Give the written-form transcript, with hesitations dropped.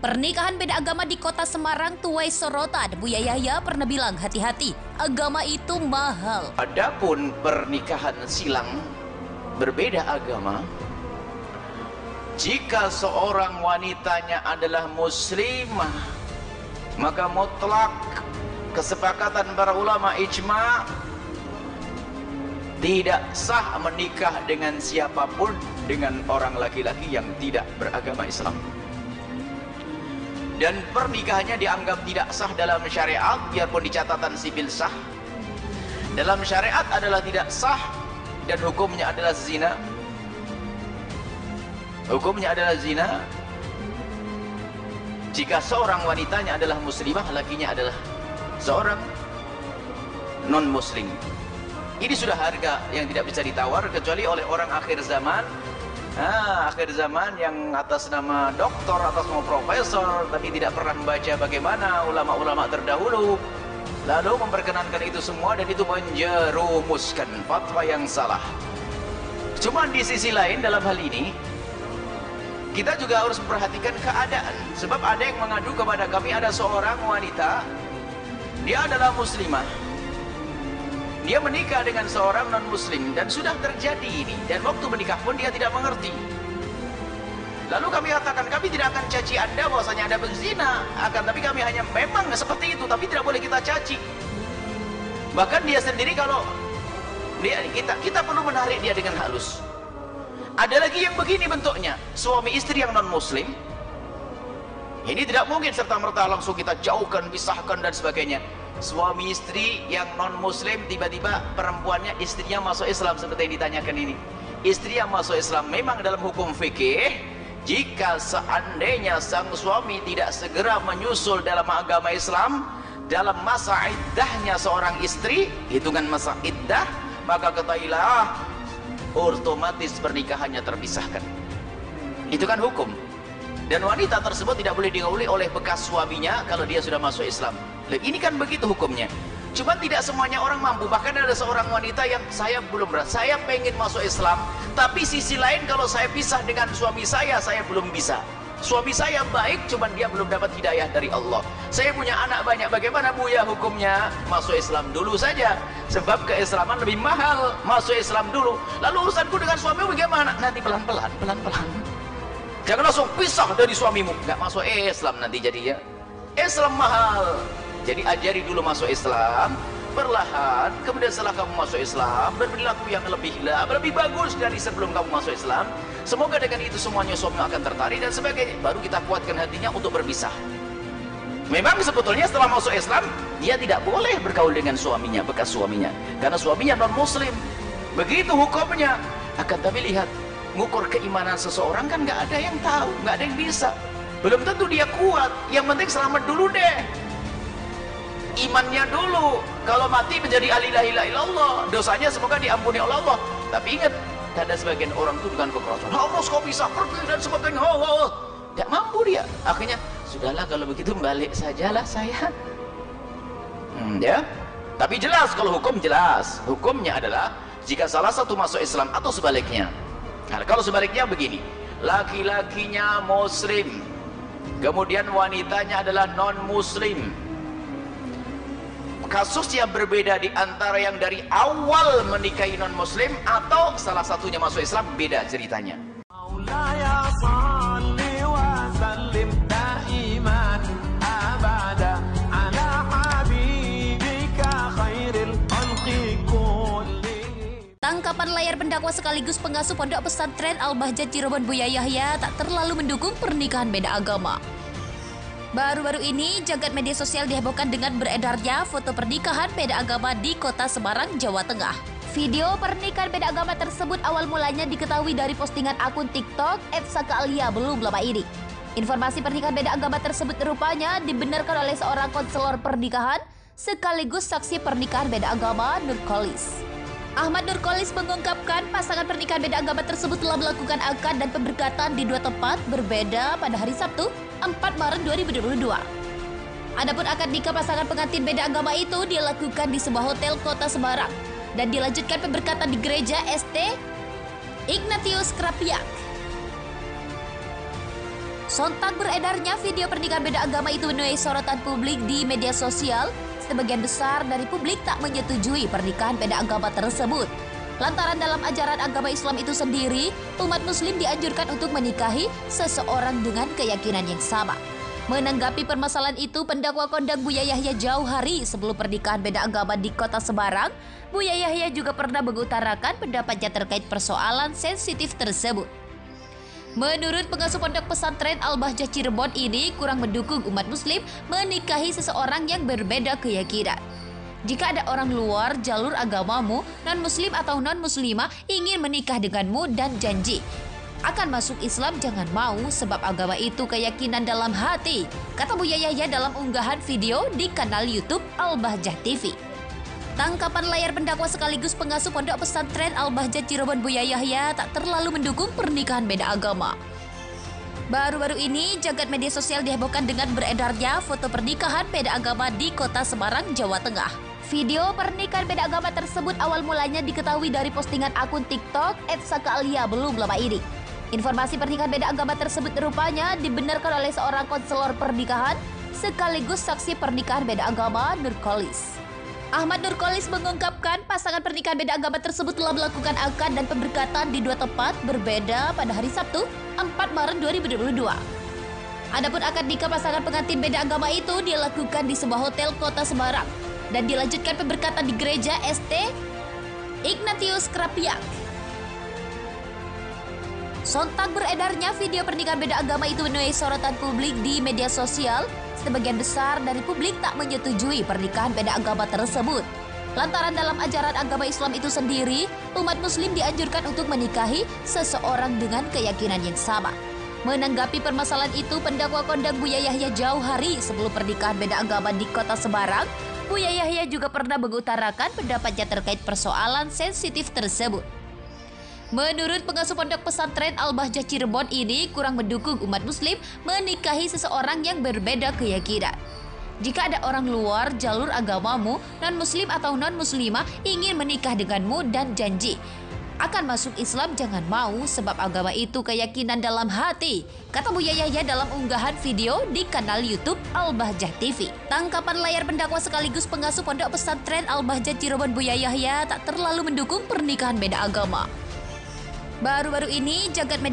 Pernikahan beda agama di kota Semarang tuai sorotan. Buya Yahya pernah bilang hati-hati, agama itu mahal. Adapun pernikahan silang berbeda agama, jika seorang wanitanya adalah muslimah, maka mutlak kesepakatan para ulama ijma tidak sah menikah dengan siapapun dengan orang laki-laki yang tidak beragama Islam. Dan pernikahannya dianggap tidak sah dalam syariat, biarpun di catatan sipil sah. Dalam syariat adalah tidak sah dan hukumnya adalah zina. Hukumnya adalah zina jika seorang wanitanya adalah muslimah, lakinya adalah seorang non muslim. Ini sudah harga yang tidak bisa ditawar kecuali oleh orang akhir zaman. Akhir zaman yang atas nama doktor, atas nama profesor, tapi tidak pernah membaca bagaimana ulama-ulama terdahulu, lalu memperkenankan itu semua, dan itu menjerumuskan fatwa yang salah. Cuman di sisi lain dalam hal ini kita juga harus memperhatikan keadaan, sebab ada yang mengadu kepada kami, ada seorang wanita, dia adalah muslimah, dia menikah dengan seorang non muslim dan sudah terjadi ini, dan waktu menikah pun dia tidak mengerti. Lalu kami katakan, kami tidak akan caci anda bahwasanya anda berzina, akan tapi kami hanya memang seperti itu, tapi tidak boleh kita caci. Bahkan dia sendiri, kalau kita perlu menarik dia dengan halus. Ada lagi yang begini bentuknya, suami istri yang non muslim. Ini tidak mungkin serta-merta langsung kita jauhkan, pisahkan dan sebagainya. Suami istri yang non muslim, tiba-tiba perempuannya, istrinya masuk Islam seperti yang ditanyakan ini. Istri yang masuk Islam, memang dalam hukum fikih, jika seandainya sang suami tidak segera menyusul dalam agama Islam dalam masa iddahnya seorang istri, hitungan masa iddah, maka ketahuilah otomatis pernikahannya terpisahkan. Itu kan hukum. Dan wanita tersebut tidak boleh digauli oleh bekas suaminya kalau dia sudah masuk Islam. Ini kan begitu hukumnya. Cuma tidak semuanya orang mampu. Bahkan ada seorang wanita yang, saya belum berat, saya pengen masuk Islam, tapi sisi lain kalau saya pisah dengan suami saya belum bisa. Suami saya baik, cuman dia belum dapat hidayah dari Allah. Saya punya anak banyak, bagaimana bu ya hukumnya? Masuk Islam dulu saja, sebab keislaman lebih mahal. Masuk Islam dulu, lalu urusanku dengan suami bagaimana? Nanti pelan-pelan, pelan-pelan. Jangan langsung pisah dari suamimu, nggak masuk Islam nanti jadinya. Islam mahal, jadi ajari dulu masuk Islam, perlahan, kemudian setelah kamu masuk Islam, berperilaku yang lebih bagus dari sebelum kamu masuk Islam. Semoga dengan itu semuanya suami akan tertarik dan sebagainya. Baru kita kuatkan hatinya untuk berpisah. Memang sebetulnya setelah masuk Islam, dia tidak boleh bergaul dengan suaminya, bekas suaminya, karena suaminya non muslim. Begitu hukumnya. Akan tapi lihat, ngukur keimanan seseorang kan nggak ada yang tahu, nggak ada yang bisa. Belum tentu dia kuat. Yang penting selamat dulu deh, imannya dulu. Kalau mati menjadi la ilaha illallah, dosanya semoga diampuni oleh Allah. Tapi ingat, ada sebagian orang itu dengan kekerasan, harus kau bisa pergi dan sebagainya. Tidak mampu dia. Akhirnya sudahlah, kalau begitu balik sajalah saya. Ya. Tapi jelas, kalau hukum jelas, hukumnya adalah jika salah satu masuk Islam atau sebaliknya. Nah, kalau sebaliknya begini, laki-lakinya muslim, kemudian wanitanya adalah non muslim, kasusnya berbeda di antara yang dari awal menikahi non muslim atau salah satunya masuk Islam, beda ceritanya. Tangkapan layar pendakwa sekaligus pengasuh pondok pesantren Al-Bahjah Cirebon Buya Yahya tak terlalu mendukung pernikahan beda agama. Baru-baru ini, jagat media sosial dihebohkan dengan beredarnya foto pernikahan beda agama di kota Semarang, Jawa Tengah. Video pernikahan beda agama tersebut awal mulanya diketahui dari postingan akun TikTok @sakaalia belum lama ini. Informasi pernikahan beda agama tersebut rupanya dibenarkan oleh seorang konselor pernikahan sekaligus saksi pernikahan beda agama, Nurkolis. Ahmad Nurkolis mengungkapkan pasangan pernikahan beda agama tersebut telah melakukan akad dan pemberkatan di dua tempat berbeda pada hari Sabtu, 4 Maret 2022. Adapun akad nikah pasangan pengantin beda agama itu dilakukan di sebuah hotel kota Semarang dan dilanjutkan pemberkatan di gereja St. Ignatius Krapiak. Sontak beredarnya video pernikahan beda agama itu menuai sorotan publik di media sosial. Sebagian besar dari publik tak menyetujui pernikahan beda agama tersebut. Lantaran dalam ajaran agama Islam itu sendiri, umat muslim dianjurkan untuk menikahi seseorang dengan keyakinan yang sama. Menanggapi permasalahan itu, pendakwa kondang Buya Yahya jauh hari sebelum pernikahan beda agama di Kota Semarang, Buya Yahya juga pernah mengutarakan pendapatnya terkait persoalan sensitif tersebut. Menurut pengasuh pondok pesantren Al-Bahjah Cirebon ini kurang mendukung umat muslim menikahi seseorang yang berbeda keyakinan. Jika ada orang luar jalur agamamu, non-muslim atau non-muslimah ingin menikah denganmu dan janji akan masuk Islam, jangan mau sebab agama itu keyakinan dalam hati, kata Buya Yahya dalam unggahan video di kanal YouTube Al-Bahjah TV. Tangkapan layar pendakwa sekaligus pengasuh pondok pesantren Al-Bahjah Cirebon Buya Yahya tak terlalu mendukung pernikahan beda agama. Baru-baru ini, jagat media sosial dihebohkan dengan beredarnya foto pernikahan beda agama di Kota Semarang, Jawa Tengah. Video pernikahan beda agama tersebut awal mulanya diketahui dari postingan akun TikTok @sakaalia belum lama ini. Informasi pernikahan beda agama tersebut rupanya dibenarkan oleh seorang konselor pernikahan sekaligus saksi pernikahan beda agama, Nurkolis. Ahmad Nurkolis mengungkapkan pasangan pernikahan beda agama tersebut telah melakukan akad dan pemberkatan di dua tempat berbeda pada hari Sabtu, 4 Maret 2022. Adapun akad nikah pasangan pengantin beda agama itu dilakukan di sebuah hotel Kota Semarang dan dilanjutkan pemberkatan di gereja St. Ignatius Krapiak. Sontak beredarnya video pernikahan beda agama itu menuai sorotan publik di media sosial. Sebagian besar dari publik tak menyetujui pernikahan beda agama tersebut. Lantaran dalam ajaran agama Islam itu sendiri, umat muslim dianjurkan untuk menikahi seseorang dengan keyakinan yang sama. Menanggapi permasalahan itu, pendakwa kondang Buya Yahya jauh hari sebelum pernikahan beda agama di Kota Semarang, Buya Yahya juga pernah mengutarakan pendapatnya terkait persoalan sensitif tersebut. Menurut pengasuh pondok pesantren Al-Bahjah Cirebon ini kurang mendukung umat muslim menikahi seseorang yang berbeda keyakinan. Jika ada orang luar jalur agamamu, non-muslim atau non-muslimah ingin menikah denganmu dan janji akan masuk Islam, jangan mau sebab agama itu keyakinan dalam hati, kata Buya Yahya dalam unggahan video di kanal YouTube Al-Bahjah TV. Tangkapan layar pendakwa sekaligus pengasuh pondok pesantren Al-Bahjah Cirebon Buya Yahya tak terlalu mendukung pernikahan beda agama. Baru-baru ini, jagat media